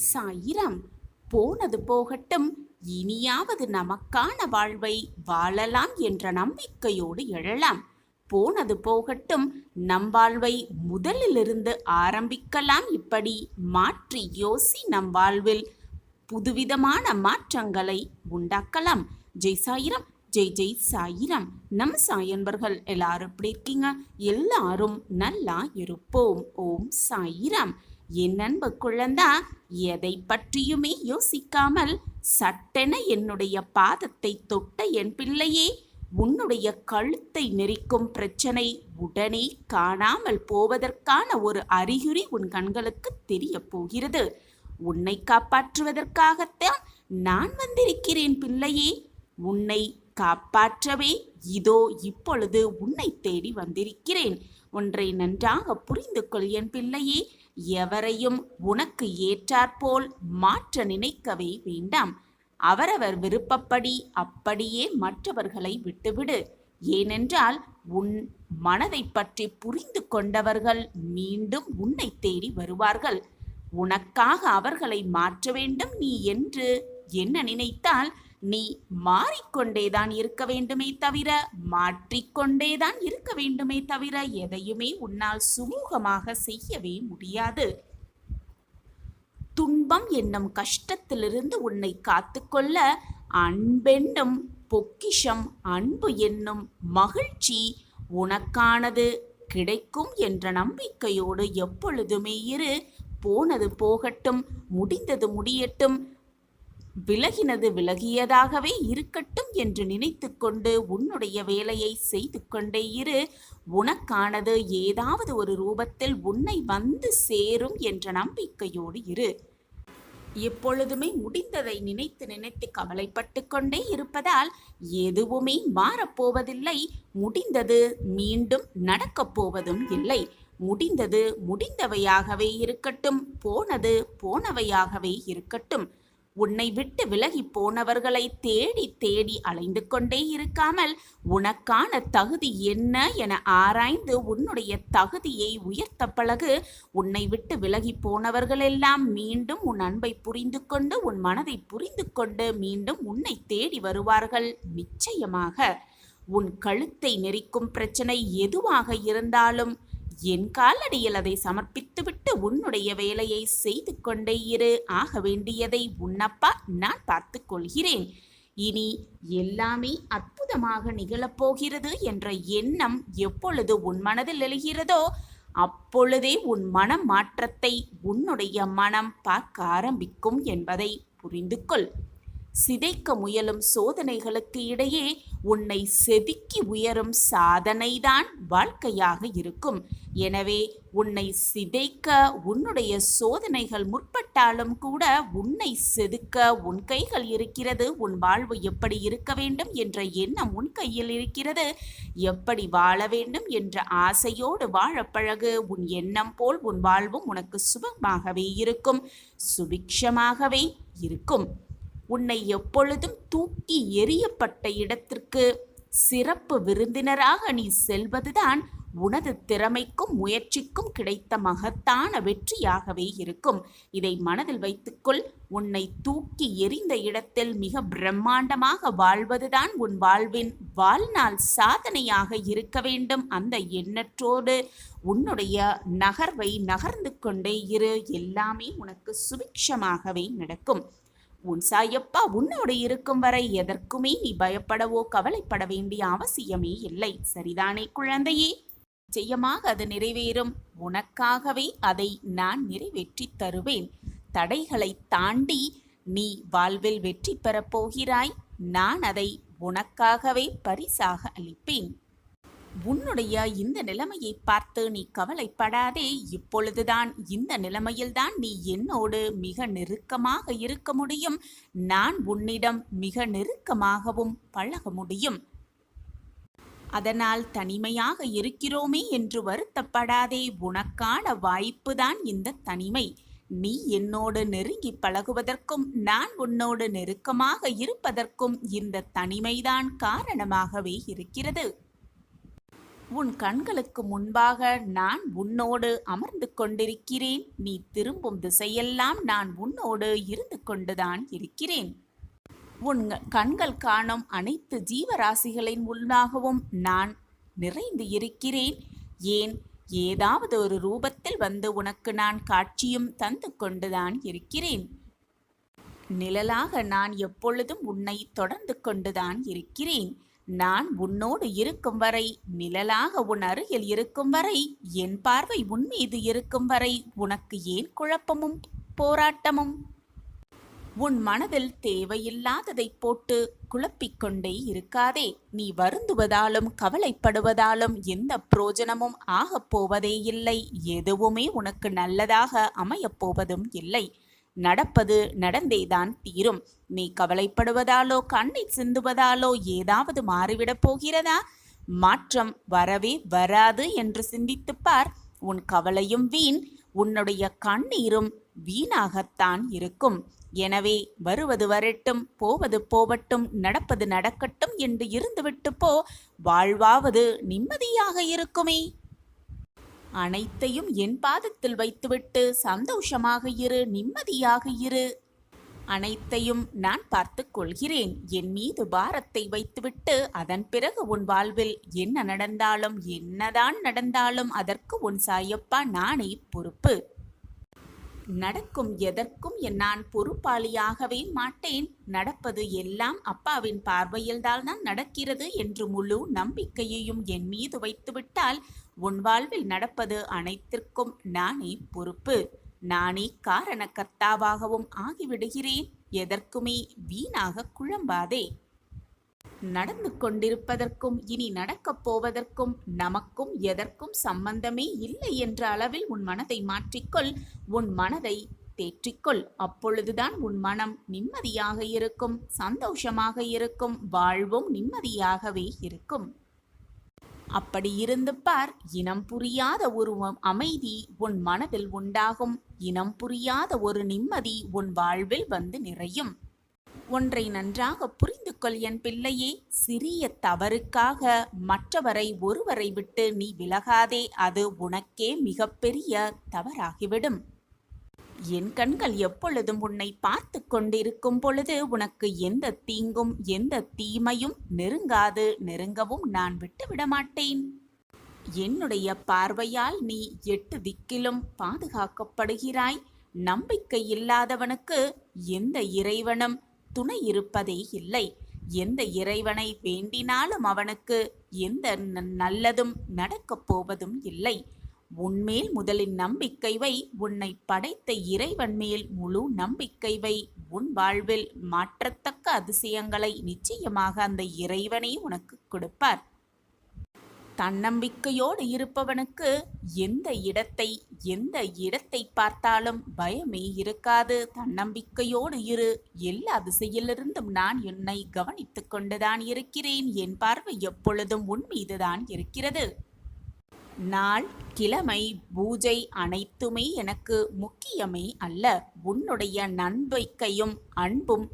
சாயிரம். போனது போகட்டும், இனியாவது நமக்கான வாழ்வை வாழலாம் என்ற நம்பிக்கையோடு எழலாம். போனது போகட்டும், நம் வாழ்வை முதலிலிருந்து ஆரம்பிக்கலாம். இப்படி மாற்றி யோசி நம் வாழ்வில் புதுவிதமான மாற்றங்களை உண்டாக்கலாம். ஜெய் சாயிரம், ஜெய் ஜெய் சாயிரம். நம் சாயன்பர்கள் எல்லாரும் எப்படி இருக்கீங்க? எல்லாரும் நல்லா இருப்போம். ஓம் சாயிரம். என் அன்பு குழந்தா, எதை பற்றியுமே யோசிக்காமல் சட்டென என்னுடைய பாதத்தை தொட்ட என் பிள்ளையே, உன்னுடைய கழுத்தை நெரிக்கும் பிரச்சனை உடனே காணாமல் போவதற்கான ஒரு அறிகுறி உன் கண்களுக்கு தெரிய போகிறது. உன்னை காப்பாற்றுவதற்காகத்தான் நான் வந்திருக்கிறேன் பிள்ளையே. உன்னை காப்பாற்றவே இதோ இப்பொழுது உன்னை தேடி வந்திருக்கிறேன். ஒன்றை நன்றாக புரிந்து கொள் என் பிள்ளையே, எவரையும் உனக்கு ஏற்றாற்போல் மாற்ற நினைக்கவே வேண்டாம். அவரவர் விருப்பப்படி அப்படியே மற்றவர்களை விட்டுவிடு. ஏனென்றால் உன் மனதை பற்றி புரிந்து கொண்டவர்கள் மீண்டும் உன்னை தேடி வருவார்கள். உனக்காக அவர்களை மாற்ற வேண்டும் நீ என்று என்ன நினைத்தால் நீ மாறிக்கொண்டேதான் இருக்க வேண்டுமே தவிர, மாற்றிக்கொண்டேதான் இருக்க வேண்டுமே தவிர, எதையுமே உன்னால் சுமூகமாக செய்யவே முடியாது. துன்பம் என்னும் கஷ்டத்திலிருந்து உன்னை காத்துக்கொள்ள அன்பென்னும் பொக்கிஷம், அன்பு என்னும் மகிழ்ச்சி உனக்கானது கிடைக்கும் என்ற நம்பிக்கையோடு எப்பொழுதுமே இரு. போனது போகட்டும், முடிந்தது முடியட்டும், விலகினது விலகியதாகவே இருக்கட்டும் என்று நினைத்து கொண்டு உன்னுடைய வேலையை செய்து கொண்டே இரு. உனக்கானது ஏதாவது ஒரு ரூபத்தில் உன்னை வந்து சேரும் என்ற நம்பிக்கையோடு இரு. எப்பொழுதுமே முடிந்ததை நினைத்து நினைத்து கவலைப்பட்டு கொண்டே இருப்பதால் எதுவுமே மாறப்போவதில்லை. முடிந்தது மீண்டும் நடக்கப் போவதும் இல்லை. முடிந்தது முடிந்தவையாகவே இருக்கட்டும், போனது போனவையாகவே இருக்கட்டும். உன்னை விட்டு விலகி போனவர்களை தேடி தேடி அலைந்து கொண்டே இருக்காமல் உனக்கான தகுதி என்ன என ஆராய்ந்து உன்னுடைய தகுதியை உயர்த்த பழகு. உன்னை விட்டு விலகி போனவர்களெல்லாம் மீண்டும் உன் அன்பை புரிந்து கொண்டு, உன் மனதை புரிந்து கொண்டு மீண்டும் உன்னை தேடி வருவார்கள் நிச்சயமாக. உன் கழுத்தை நெரிக்கும் பிரச்சனை எதுவாக இருந்தாலும் என் காலடியில் அதை சமர்ப்பித்துவிட்டு உன்னுடைய வேலையை செய்து கொண்டே இரு. ஆக வேண்டியதை உன்னப்பா நான் பார்த்து கொள்கிறேன். இனி எல்லாமே அற்புதமாக நிகழப்போகிறது என்ற எண்ணம் எப்பொழுது உன் மனதில் எழுகிறதோ அப்பொழுதே உன் மன மாற்றத்தை உன்னுடைய மனம் பார்க்க ஆரம்பிக்கும் என்பதை புரிந்து கொள். சிதைக்க முயலும் சோதனைகளுக்கு இடையே உன்னை செதுக்கி உயரும் சாதனைதான் வாழ்க்கையாக இருக்கும். எனவே உன்னை சிதைக்க உன்னுடைய சோதனைகள் முற்பட்டாலும் கூட உன்னை செதுக்க உன் கைகள் இருக்கிறது. உன் வாழ்வு எப்படி இருக்க வேண்டும் என்ற எண்ணம் உன் கையில் இருக்கிறது. எப்படி வாழ வேண்டும் என்ற ஆசையோடு வாழ பழகு. உன் எண்ணம் போல் உன் வாழ்வும் உனக்கு சுபமாகவே இருக்கும், சுபிக்ஷமாகவே இருக்கும். உன்னை எப்பொழுதும் தூக்கி எறியப்பட்ட இடத்திற்கு சிறப்பு விருந்தினராக நீ செல்வதுதான் உனது திறமைக்கும் முயற்சிக்கும் கிடைத்த மகத்தான வெற்றியாகவே இருக்கும். இதை மனதில் வைத்துக்கொள். உன்னை தூக்கி எறிந்த இடத்தில் மிக பிரம்மாண்டமாக வாழ்வதுதான் உன் வாழ்வின் வாழ்நாள் சாதனையாக இருக்க வேண்டும். அந்த எண்ணற்றோடு உன்னுடைய நகர்வை நகர்ந்து கொண்டே இரு. எல்லாமே உனக்கு சுபிக்ஷமாகவே நடக்கும். உன் சாயப்பா உன்னோடு இருக்கும் வரை எதற்குமே நீ பயப்படவோ கவலைப்பட வேண்டிய அவசியமே இல்லை. சரிதானே குழந்தையே? நிச்சயமாக அது நிறைவேறும். உனக்காகவே அதை நான் நிறைவேற்றி தருவேன். தடைகளை தாண்டி நீ வாழ்வில் வெற்றி பெறப் போகிறாய். நான் அதை உனக்காகவே பரிசாக அளிப்பேன். உன்னுடைய இந்த நிலைமையை பார்த்து நீ கவலைப்படாதே. இப்பொழுதுதான் இந்த நிலைமையில்தான் நீ என்னோடு மிக நெருக்கமாக இருக்க முடியும். நான் உன்னிடம் மிக நெருக்கமாகவும் பழக முடியும். அதனால் தனிமையாக இருக்கிறோமே என்று வருத்தப்படாதே. உனக்கான வாய்ப்புதான் இந்த தனிமை. நீ என்னோடு நெருங்கி பழகுவதற்கும் நான் உன்னோடு நெருக்கமாக இருப்பதற்கும் இந்த தனிமைதான் காரணமாகவே இருக்கிறது. உன் கண்களுக்கு முன்பாக நான் உன்னோடு அமர்ந்து கொண்டிருக்கிறேன். நீ திரும்பும் திசையெல்லாம் நான் உன்னோடு இருந்து கொண்டுதான் இருக்கிறேன். உன் கண்கள் காணும் அனைத்து ஜீவராசிகளின் உள்ளாகவும் நான் நிறைந்து இருக்கிறேன். ஏன், ஏதாவது ஒரு ரூபத்தில் வந்து உனக்கு நான் காட்சியும் தந்து கொண்டுதான் இருக்கிறேன். நிழலாக நான் எப்பொழுதும் உன்னை தொடர்ந்து கொண்டுதான் இருக்கிறேன். நான் உன்னோடு இருக்கும் வரை, நிழலாக உன் அருகில் இருக்கும் வரை, என் பார்வை உன் மீது இருக்கும் வரை உனக்கு ஏன் குழப்பமும் போராட்டமும்? உன் மனதில் தேவையில்லாததை போட்டு குழப்பிக்கொண்டே இருக்காதே. நீ வருந்துவதாலும் கவலைப்படுவதாலும் எந்த பிரயோஜனமும் ஆகப் போவதே இல்லை. எதுவுமே உனக்கு நல்லதாக அமையப் போவதும் இல்லை. நடப்பது நடந்தேதான் தீரும். நீ கவலைப்படுவதாலோ கண்ணீர் சிந்துவதாலோ ஏதாவது மாறிவிடப் போகிறதா? மாற்றம் வரவே வராது என்று சிந்தித்துப் பார். உன் கவலையும் வீண், உன்னுடைய கண்ணீரும் வீணாகத்தான் இருக்கும். எனவே வருவது வரட்டும், போவது போவட்டும், நடப்பது நடக்கட்டும் என்று இருந்துவிட்டு போ. வாழ்வாவது நிம்மதியாக இருக்குமே. அனைத்தையும் என் பாதத்தில் வைத்துவிட்டு சந்தோஷமாக இரு, நிம்மதியாக இரு. அனைத்தையும் நான் பார்த்துக் கொள்கிறேன். என் மீது பாரத்தை வைத்துவிட்டு அதன் பிறகு உன் வாழ்வில் என்ன நடந்தாலும் என்னதான் நடந்தாலும் அதற்கு உன் சாயப்பா நானே பொறுப்பு. நடக்கும் எதற்கும் நான் பொறுப்பாளியாகவே மாட்டேன். நடப்பது எல்லாம் அப்பாவின் பார்வையில்தான் நடக்கிறது என்று முழு நம்பிக்கையையும் என் மீது வைத்துவிட்டால் உன் வாழ்வில் நடப்பது அனைத்திற்கும் நானே பொறுப்பு. நானே காரணக்கர்த்தாவாகவும் ஆகிவிடுகிறேன். எதற்குமே வீணாக குழம்பாதே. நடந்து கொண்டிருப்பதற்கும் இனி நடக்கப் போவதற்கும் நமக்கும் எதற்கும் சம்பந்தமே இல்லை என்ற அளவில் உன் மனதை மாற்றிக்கொள். உன் மனதை தேற்றிக்கொள். அப்பொழுதுதான் உன் மனம் நிம்மதியாக இருக்கும், சந்தோஷமாக இருக்கும், வாழ்வும் நிம்மதியாகவே இருக்கும். அப்படி இருந்து பார். இனம் புரியாத ஒரு அமைதி உன் மனதில் உண்டாகும். இனம் புரியாத ஒரு நிம்மதி உன் வாழ்வில் வந்து நிறையும். ஒன்றை நன்றாக புரிந்து கொள் என் பிள்ளையே. சிறிய தவறுக்காக மற்றவரை ஒருவரை விட்டு நீ விலகாதே. அது உனக்கே மிகப்பெரிய தவறாகிவிடும். என் கண்கள் எப்பொழுதும் உன்னை பார்த்து கொண்டிருக்கும் பொழுது உனக்கு எந்த தீங்கும் எந்த தீமையும் நெருங்காது. நெருங்கவும் நான் விட்டுவிட மாட்டேன். என்னுடைய பார்வையால் நீ 8 திக்கிலும் பாதுகாக்கப்படுகிறாய். நம்பிக்கை இல்லாதவனுக்கு எந்த இறைவனும் துணை இருப்பதே இல்லை. எந்த இறைவனை வேண்டினாலும் அவனுக்கு எந்த நல்லதும் நடக்கப் போவதும் இல்லை. உன்மேல் முதலில் நம்பிக்கை வை. உன்னை படைத்த இறைவன் மேல் முழு நம்பிக்கை வை. உன் வாழ்வில் மாற்றத்தக்க அதிசயங்களை நிச்சயமாக அந்த இறைவனே உனக்கு கொடுப்பார். தன்னம்பிக்கையோடு இருப்பவனுக்கு எந்த இடத்தை பார்த்தாலும் பயமே இருக்காது. தன்னம்பிக்கையோடு இரு. எல்லா திசையிலிருந்தும் நான் என்னை கவனித்துக் கொண்டுதான் இருக்கிறேன். என் பார்வை எப்பொழுதும் உன் மீதுதான் இருக்கிறது. நாள், கிழமை, பூஜை அனைத்துமே எனக்கு முக்கியமே அல்ல. உன்னுடைய நம்பிக்கையும் அன்பும்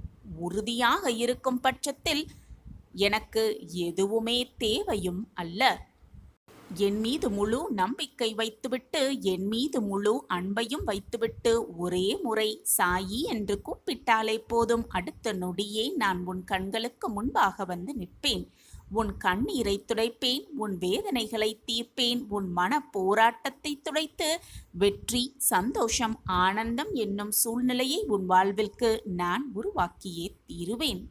உறுதியாக இருக்கும் பட்சத்தில் எனக்கு எதுவுமே தேவையும் அல்ல. என் மீது முழு நம்பிக்கை வைத்துவிட்டு என் மீது முழு அன்பையும் வைத்துவிட்டு ஒரே முறை சாயி என்று கூப்பிட்டாலே போதும். அடுத்த நொடியே நான் உன் கண்களுக்கு முன்பாக வந்து நிற்பேன். உன் கண்ணீரை துடைப்பேன். உன் வேதனைகளை தீர்ப்பேன். உன் மன போராட்டத்தை துடைத்து வெற்றி, சந்தோஷம், ஆனந்தம் என்னும் சூழ்நிலையை உன் வாழ்விற்கு நான் உருவாக்கியே தீருவேன்.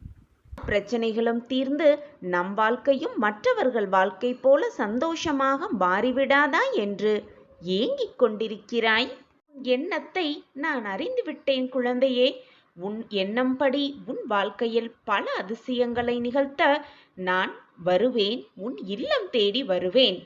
பிரச்சனைகளும் தீர்ந்து நம் வாழ்க்கையும் மற்றவர்கள் வாழ்க்கை போல சந்தோஷமாக மாறிவிடாதா என்று ஏங்கிக் கொண்டிருக்கிறாய். உன் எண்ணத்தை நான் அறிந்துவிட்டேன் குழந்தையே. உன் எண்ணம்படி உன் வாழ்க்கையில் பல அதிசயங்களை நிகழ்த்த நான் வருவேன். உன் இல்லம் தேடி வருவேன்.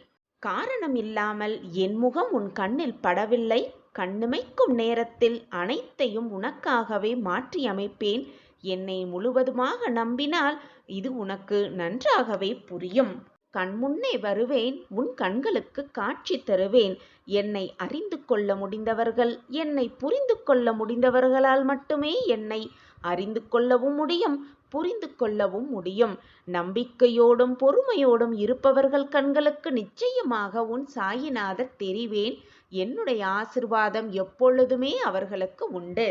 காரணம் இல்லாமல் என் முகம் உன் கண்ணில் படவில்லை. கண்ணிமைக்கும் நேரத்தில் அனைத்தையும் உனக்காகவே மாற்றி அமைப்பேன். என்னை முழுவதுமாக நம்பினால் இது உனக்கு நன்றாகவே புரியும். கண்முன்னே வருவேன், உன் கண்களுக்கு காட்சி தருவேன். என்னை அறிந்து கொள்ள முடிந்தவர்கள், என்னை புரிந்து கொள்ள முடிந்தவர்களால் மட்டுமே என்னை அறிந்து கொள்ளவும் முடியும், புரிந்து கொள்ளவும் முடியும். நம்பிக்கையோடும் பொறுமையோடும் இருப்பவர்கள் கண்களுக்கு நிச்சயமாக உன் சாயிநாதர் தெரிவேன். என்னுடைய ஆசிர்வாதம் எப்பொழுதுமே அவர்களுக்கு உண்டு.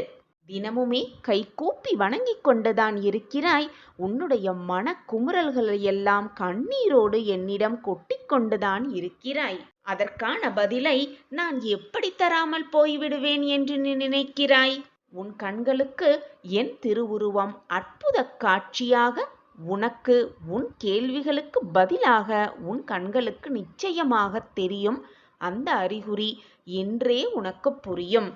தினமுமே கைகூப்பி வணங்கிக் கொண்டுதான் இருக்கிறாய். உன்னுடைய மனக்குமுறல்களை எல்லாம் கண்ணீரோடு என்னிடம் கொட்டிக் கொண்டுதான் இருக்கிறாய். அதற்கான பதிலை நான் எப்படி தராமல் போய்விடுவேன் என்று நீ நினைக்கிறாய்? உன் கண்களுக்கு என் திருவுருவம் அற்புத காட்சியாக, உனக்கு உன் கேள்விகளுக்கு பதிலாக உன் கண்களுக்கு நிச்சயமாக தெரியும். அந்த அறிகுறி என்றே உனக்கு புரியும்.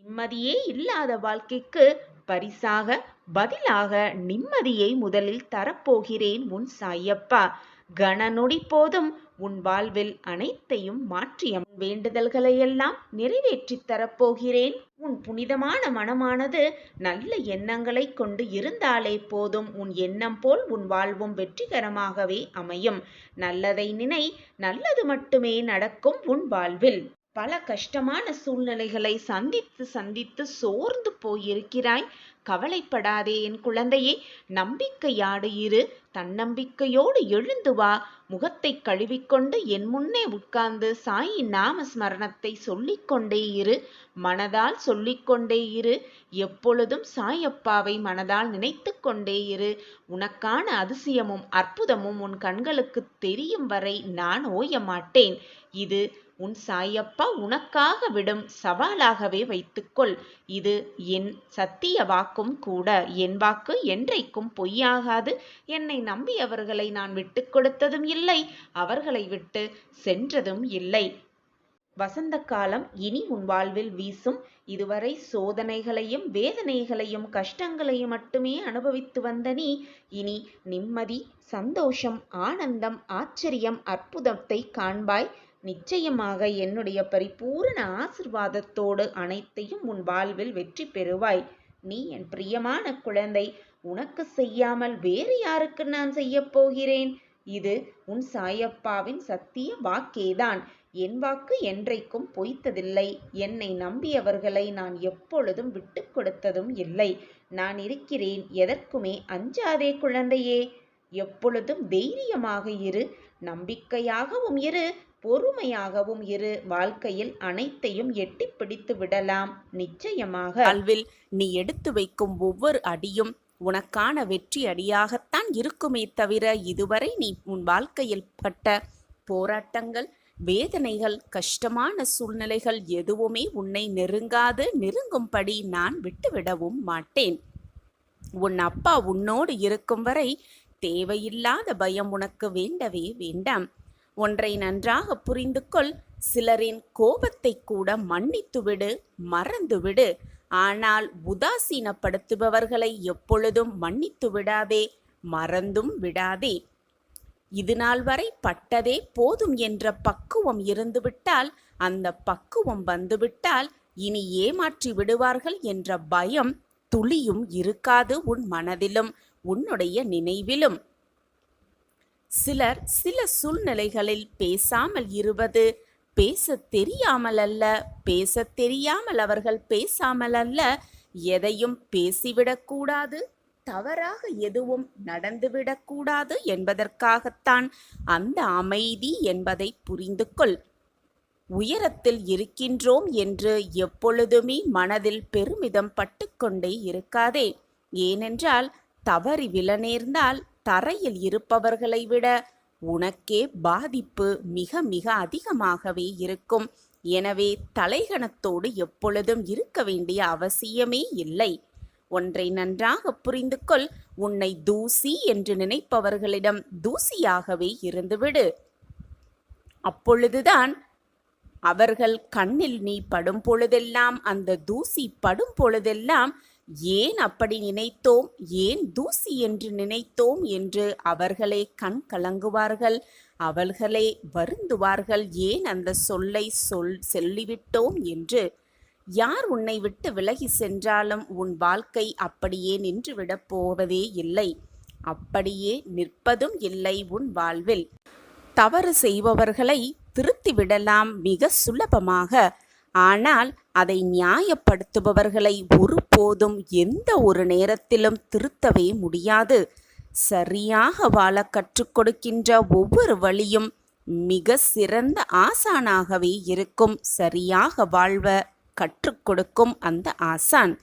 நிம்மதியே இல்லாத வாழ்க்கைக்கு பரிசாக, பதிலாக நிம்மதியை முதலில் தரப்போகிறேன் உன் சாயப்பா. கணநொடி போதும் உன் வாழ்வில் அனைத்தையும் மாற்றிய வேண்டுதல்களையெல்லாம் நிறைவேற்றி தரப்போகிறேன். உன் புனிதமான மனமானது நல்ல எண்ணங்களை கொண்டு இருந்தாலே போதும். உன் எண்ணம் போல் உன் வாழ்வும் வெற்றிகரமாகவே அமையும். நல்லதை நினை, நல்லது மட்டுமே நடக்கும் உன் வாழ்வில். பல கஷ்டமான சூழ்நிலைகளை சந்தித்து சந்தித்து சோர்ந்து போயிருக்கிறாய். கவலைப்படாதே என் குழந்தையே. நம்பிக்கையாடு இரு. தன்னம்பிக்கையோடு எழுந்து வா. முகத்தை கழுவிக்கொண்டு என் முன்னே உட்கார்ந்து சாயி நாம ஸ்மரணத்தை சொல்லிக்கொண்டே இரு. மனதால் சொல்லிக்கொண்டே இரு. எப்பொழுதும் சாயப்பாவை மனதால் நினைத்து கொண்டே இரு. உனக்கான அதிசயமும் அற்புதமும் உன் கண்களுக்கு தெரியும் வரை நான் ஓய மாட்டேன். இது உன் சாயப்பா உனக்காக விடும் சவாலாகவே வைத்துக்கொள். இது என் சத்திய வாக்கும் கூட. என் வாக்கு என்றைக்கும் பொய்யாகாது. என்னை நம்பியவர்களை நான் விட்டு கொடுத்ததும் இல்லை, அவர்களை விட்டு சென்றதும் இல்லை. வசந்த காலம் இனி உன் வாழ்வில் வீசும். இதுவரை சோதனைகளையும் வேதனைகளையும் கஷ்டங்களையும் மட்டுமே அனுபவித்து வந்த நீ இனி நிம்மதி, சந்தோஷம், ஆனந்தம், ஆச்சரியம், அற்புதத்தை காண்பாய். நிச்சயமாக என்னுடைய பரிபூரண ஆசிர்வாதத்தோடு அனைத்தையும் உன் வாழ்வில் வெற்றி பெறுவாய். நீ என் பிரியமான குழந்தை. உனக்கு செய்யாமல் வேறு யாருக்கு நான் செய்ய போகிறேன்? இது உன் சாயப்பாவின் சத்திய வாக்கேதான். என் வாக்கு என்றைக்கும் பொய்த்ததில்லை. என்னை நம்பியவர்களை நான் எப்பொழுதும் விட்டு கொடுத்ததும் இல்லை. நான் இருக்கிறேன். எதற்குமே அஞ்சாதே குழந்தையே. எப்பொழுதும் தைரியமாக இரு. நம்பிக்கையாகவும் இரு, பொறுமையாகவும் இரு. வாழ்க்கையில் அனைத்தையும் எட்டி பிடித்து விடலாம். நிச்சயமாக வாழ்வில் நீ எடுத்து வைக்கும் ஒவ்வொரு அடியும் உனக்கான வெற்றி அடியாகத்தான் இருக்குமே தவிர, இதுவரை நீ உன் வாழ்க்கையில் பட்ட போராட்டங்கள், வேதனைகள், கஷ்டமான சூழ்நிலைகள் எதுவுமே உன்னை நெருங்கும்படி நான் விட்டுவிடவும் மாட்டேன். உன் அப்பா உன்னோடு இருக்கும் வரை தேவையில்லாத பயம் உனக்கு வேண்டவே வேண்டாம். ஒன்றை நன்றாக புரிந்து கொள். சிலரின் கோபத்தை கூட மன்னித்துவிடு, மறந்துவிடு. ஆனால் உதாசீனப்படுத்துபவர்களை எப்பொழுதும் மன்னித்து விடாதே, மறந்தும் விடாதே. இது நாள் வரை பட்டதே போதும் என்ற பக்குவம் இருந்துவிட்டால், அந்த பக்குவம் வந்துவிட்டால் இனி ஏமாற்றி விடுவார்கள் என்ற பயம் துளியும் இருக்காது உன் மனதிலும் உன்னுடைய நினைவிலும். சிலர் சில சூழ்நிலைகளில் பேசாமல் இருவது பேச தெரியாமல் அல்ல, பேச தெரியாமல் அவர்கள் பேசாமல் அல்ல, எதையும் பேசிவிடக்கூடாது, தவறாக எதுவும் நடந்துவிடக்கூடாது என்பதற்காகத்தான் அந்த அமைதி என்பதை புரிந்து கொள். உயரத்தில் இருக்கின்றோம் என்று எப்பொழுதுமே மனதில் பெருமிதம் பட்டுக்கொண்டே இருக்காதே. ஏனென்றால் தவறி விழ நேர்ந்தால் தரையில் இருப்பவர்களை விட உனக்கே பாதிப்பு மிக மிக அதிகமாகவே இருக்கும். எனவே தலைகணத்தோடு எப்பொழுதும் இருக்க வேண்டிய அவசியமே இல்லை. ஒன்றை நன்றாக புரிந்து கொள். உன்னை தூசி என்று நினைப்பவர்களிடம் தூசியாகவே இருந்துவிடு. அப்பொழுதுதான் அவர்கள் கண்ணில் நீ படும் பொழுதெல்லாம், அந்த தூசி படும் பொழுதெல்லாம், ஏன் அப்படி நினைத்தோம், ஏன் தூசி என்று நினைத்தோம் என்று அவர்களே கண் கலங்குவார்கள், அவர்களே வருந்துவார்கள். ஏன் அந்த சொல்லை சொல்லிவிட்டோம் என்று. யார் உன்னை விட்டு விலகி சென்றாலும் உன் வாழ்க்கை அப்படியே நின்றுவிடப் போவதே இல்லை. அப்படியே நிற்பதும் இல்லை உன் வாழ்வில். தவறு செய்பவர்களை திருத்திவிடலாம் மிக சுலபமாக. ஆனால் அதை நியாயப்படுத்துபவர்களை ஒருபோதும் எந்த ஒரு நேரத்திலும் திருத்தவே முடியாது. சரியாக வாழ கற்றுக் கொடுக்கின்ற ஒவ்வொரு வழியும் மிக சிறந்த ஆசானாகவே இருக்கும். சரியாக வாழ்வ கற்றுக் கொடுக்கும் அந்த ஆசான்.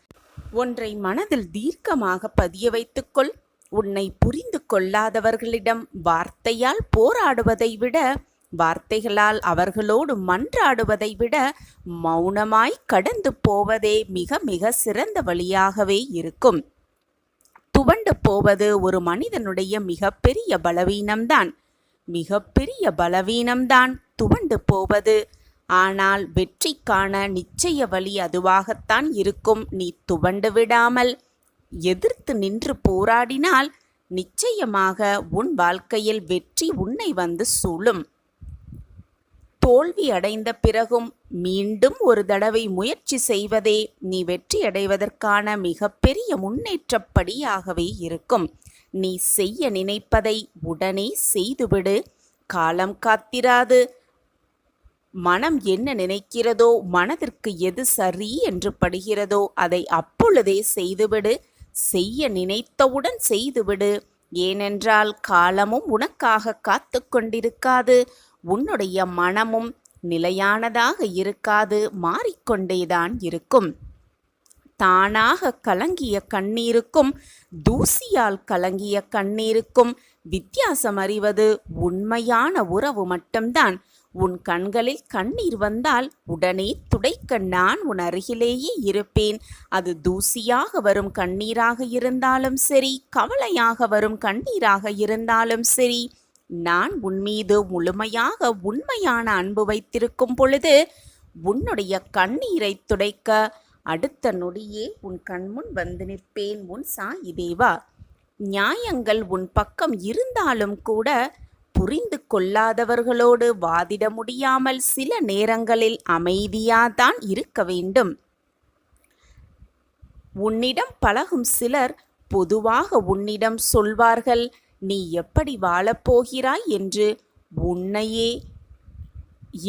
ஒன்றை மனதில் தீர்க்கமாக பதிய வைத்துக்கொள். உன்னை புரிந்து கொள்ளாதவர்களிடம் வார்த்தையால் போராடுவதை விட, வார்த்தைகளால் அவர்களோடு மன்றாடுவதை விட மௌனமாய் கடந்து போவதே மிக மிக சிறந்த வழியாகவே இருக்கும். துவண்டு போவது ஒரு மனிதனுடைய மிகப்பெரிய பலவீனம்தான். மிகப்பெரிய பலவீனம்தான் துவண்டு போவது. ஆனால் வெற்றிக்கான நிச்சய வழி அதுவாகத்தான் இருக்கும். நீ துவண்டு விடாமல் எதிர்த்து நின்று போராடினால் நிச்சயமாக உன் வாழ்க்கையில் வெற்றி உன்னை வந்து சூழும். தோல்வி அடைந்த பிறகும் மீண்டும் ஒரு தடவை முயற்சி செய்வதே நீ வெற்றி அடைவதற்கான மிகப்பெரிய முன்னேற்றப்படியாகவே இருக்கும். நீ செய்ய நினைப்பதை உடனே செய்துவிடு. காலம் காத்திராது. மனம் என்ன நினைக்கிறதோ, மனதிற்கு எது சரி என்று படுகிறதோ அதை அப்பொழுதே செய்துவிடு. செய்ய நினைத்தவுடன் செய்துவிடு. ஏனென்றால் காலமும் உனக்காக காத்து கொண்டிருக்காது. உன்னுடைய மனமும் நிலையானதாக இருக்காது, மாறிக்கொண்டேதான் இருக்கும். தானாக கலங்கிய கண்ணீருக்கும் தூசியால் கலங்கிய கண்ணீருக்கும் வித்தியாசம் அறிவது உண்மையான உறவு மட்டும்தான். உன் கண்களில் கண்ணீர் வந்தால் உடனே துடைக்க நான் உன் அருகிலேயே இருப்பேன். அது தூசியாக வரும் கண்ணீராக இருந்தாலும் சரி, கவலையாக வரும் கண்ணீராக இருந்தாலும் சரி, நான் உன் மீது முழுமையாக உண்மையான அன்பு வைத்திருக்கும் பொழுது உன்னுடைய கண்ணீரை துடைக்க அடுத்த நொடியே உன் கண்முன் வந்து நிற்பேன் உன் சாயி தேவா. நியாயங்கள் உன் பக்கம் இருந்தாலும் கூட புரிந்து கொள்ளாதவர்களோடு வாதிட முடியாமல் சில நேரங்களில் அமைதியாதான் இருக்க வேண்டும். உன்னிடம் பழகும் சிலர் பொதுவாக உன்னிடம் சொல்வார்கள், நீ எப்படி வாழப்போகிறாய் என்று. உன்னையே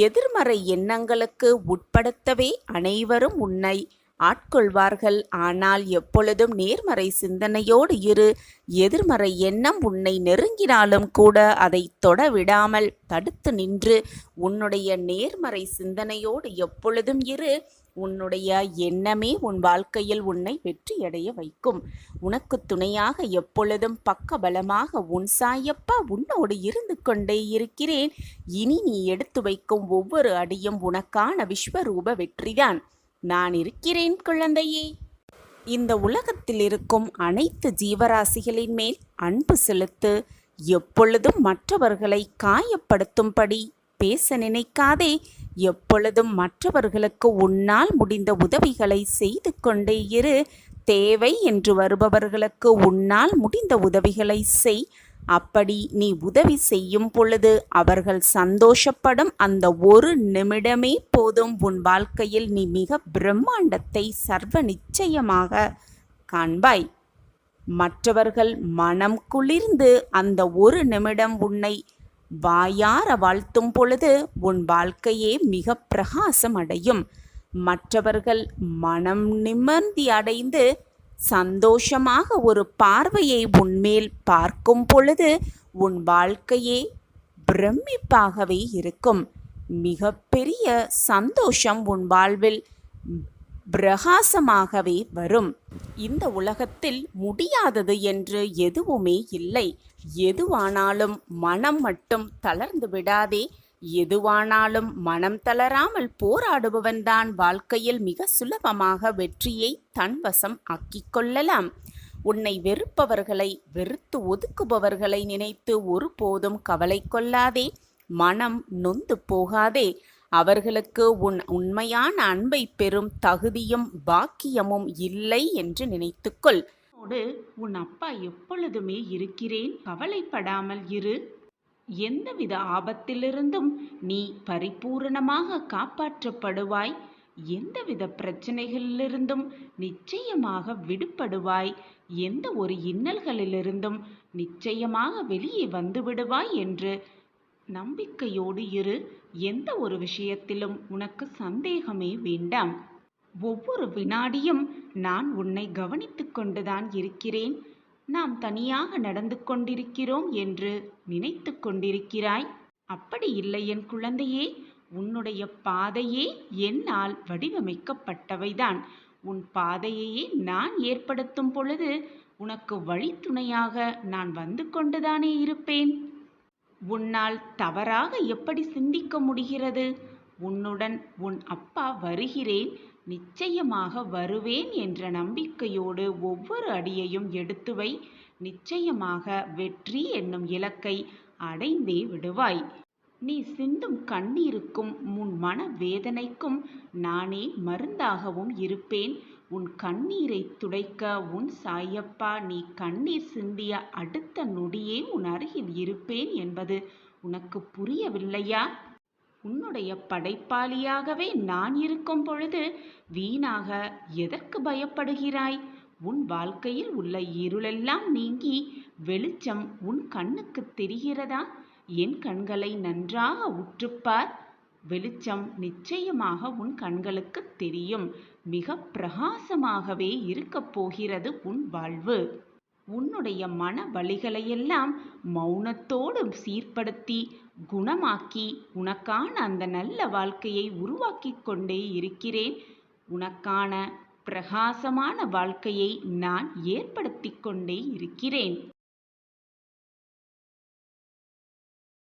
எதிர்மறை எண்ணங்களுக்கு உட்படுத்தவே அனைவரும் உன்னை ஆட்கொள்வார்கள். ஆனால் எப்பொழுதும் நேர்மறை சிந்தனையோடு இரு. எதிர்மறை எண்ணம் உன்னை நெருங்கினாலும் கூட அதை தொட விடாமல் தடுத்து நின்று உன்னுடைய நேர்மறை சிந்தனையோடு எப்பொழுதும் இரு. உன்னுடைய எண்ணமே உன் வாழ்க்கையில் உன்னை வெற்றியடைய வைக்கும். உனக்கு துணையாக எப்பொழுதும் பக்கபலமாக உன் சாயப்பா உன்னோடு இருந்து கொண்டே இருக்கிறேன். இனி நீ எடுத்து வைக்கும் ஒவ்வொரு அடியும் உனக்கான விஸ்வரூப வெற்றிதான். நான் இருக்கிறேன் குழந்தையே. இந்த உலகத்தில் இருக்கும் அனைத்து ஜீவராசிகளின் மேல் அன்பு செலுத்து. எப்பொழுதும் மற்றவர்களை காயப்படுத்தும்படி பேச நினைக்காதே. எப்பொழுதும் மற்றவர்களுக்கு உன்னால் முடிந்த உதவிகளை செய்து கொண்டே இரு. தேவை என்று வருபவர்களுக்கு உன்னால் முடிந்த உதவிகளை செய். அப்படி நீ உதவி செய்யும் பொழுது அவர்கள் சந்தோஷப்படும் அந்த ஒரு நிமிடமே போதும். உன் வாழ்க்கையில் நீ மிக பிரம்மாண்டத்தை சர்வ நிச்சயமாக காண்பாய். மற்றவர்கள் மனம் குளிர்ந்து அந்த ஒரு நிமிடம் உன்னை வாயார வாழ்த்தும் பொழுது உன் வாழ்க்கையே மிக பிரகாசம் அடையும். மற்றவர்கள் மனம் நிம்மதி அடைந்து சந்தோஷமாக ஒரு பார்வையை உன்மேல் பார்க்கும் பொழுது உன் வாழ்க்கையே பிரமிப்பாகவே இருக்கும். மிகப்பெரிய சந்தோஷம் உன் வாழ்வில் பிரகாசமாகவே வரும். இந்த உலகத்தில் முடியாதது என்று எதுவுமே இல்லை. எதுவானாலும் மனம் மட்டும் தளர்ந்து விடாதே. எதுவானாலும் மனம் தளராமல் போராடுபவன்தான் வாழ்க்கையில் மிக சுலபமாக வெற்றியை தன்வசம் ஆக்கிக் கொள்ளலாம். உன்னை வெறுப்பவர்களை, வெறுத்து ஒதுக்குபவர்களை நினைத்து ஒருபோதும் கவலை கொள்ளாதே. மனம் நொந்து போகாதே. அவர்களுக்கு உன் உண்மையான அன்பை பெறும் தகுதியும் பாக்கியமும் இல்லை என்று நினைத்துக்கொள். உன் அப்பா எப்பொழுதுமே இருக்கிறேன், கவலைப்படாமல் இரு. எந்தவித ஆபத்திலிருந்தும் நீ பரிபூரணமாக காப்பாற்றப்படுவாய். எந்தவித பிரச்சனைகளிலிருந்தும் நிச்சயமாக விடுபடுவாய். எந்த ஒரு இன்னல்களிலிருந்தும் நிச்சயமாக வெளியே வந்து விடுவாய் என்று நம்பிக்கையோடு இரு. எந்த ஒரு விஷயத்திலும் உனக்கு சந்தேகமே வேண்டாம். ஒவ்வொரு வினாடியும் நான் உன்னை கவனித்துக் கொண்டுதான் இருக்கிறேன். நாம் தனியாக நடந்து கொண்டிருக்கிறோம் என்று நினைத்து கொண்டிருக்கிறாய். அப்படி இல்லை என் குழந்தையே. உன்னுடைய பாதையே என்னால் வடிவமைக்கப்பட்டவைதான். உன் பாதையையே நான் ஏற்படுத்தும் பொழுது உனக்கு வழித்துணையாக நான் வந்து கொண்டுதானே இருப்பேன். உன்னால் தவறாக எப்படி சிந்திக்க முடிகிறது? உன்னுடன் உன் அப்பா வருகிறேன், நிச்சயமாக வருவேன் என்ற நம்பிக்கையோடு ஒவ்வொரு அடியையும் எடுத்து வை. நிச்சயமாக வெற்றி என்னும் இலக்கை அடைந்தே விடுவாய். நீ சிந்தும் கண்ணீருக்கும் உன் மன வேதனைக்கும் நானே மருந்தாகவும் இருப்பேன். உன் கண்ணீரை துடைக்க உன் சாயப்பா நீ கண்ணீர் சிந்திய அடுத்த நொடியே உன் அருகில் இருப்பேன் என்பது உனக்கு புரியவில்லையா? உன்னுடைய படைப்பாளியாகவே நான் இருக்கும் பொழுது வீணாக எதற்கு பயப்படுகிறாய்? உன் வாழ்க்கையில் உள்ள இருளெல்லாம் நீங்கி வெளிச்சம் உன் கண்ணுக்கு தெரிகிறதா? என் கண்களை நன்றாக உற்றுப்பார். வெளிச்சம் நிச்சயமாக உன் கண்களுக்கு தெரியும். மிக பிரகாசமாகவே இருக்கப் போகிறது உன் வாழ்வு. உன்னுடைய மன வலிகளையெல்லாம் மௌனத்தோடு சீர்படுத்தி குணமாக்கி உனக்கான அந்த நல்ல வாழ்க்கையை உருவாக்கி கொண்டே இருக்கிறேன். உனக்கான பிரகாசமான வாழ்க்கையை நான் ஏற்படுத்தி கொண்டே இருக்கிறேன்.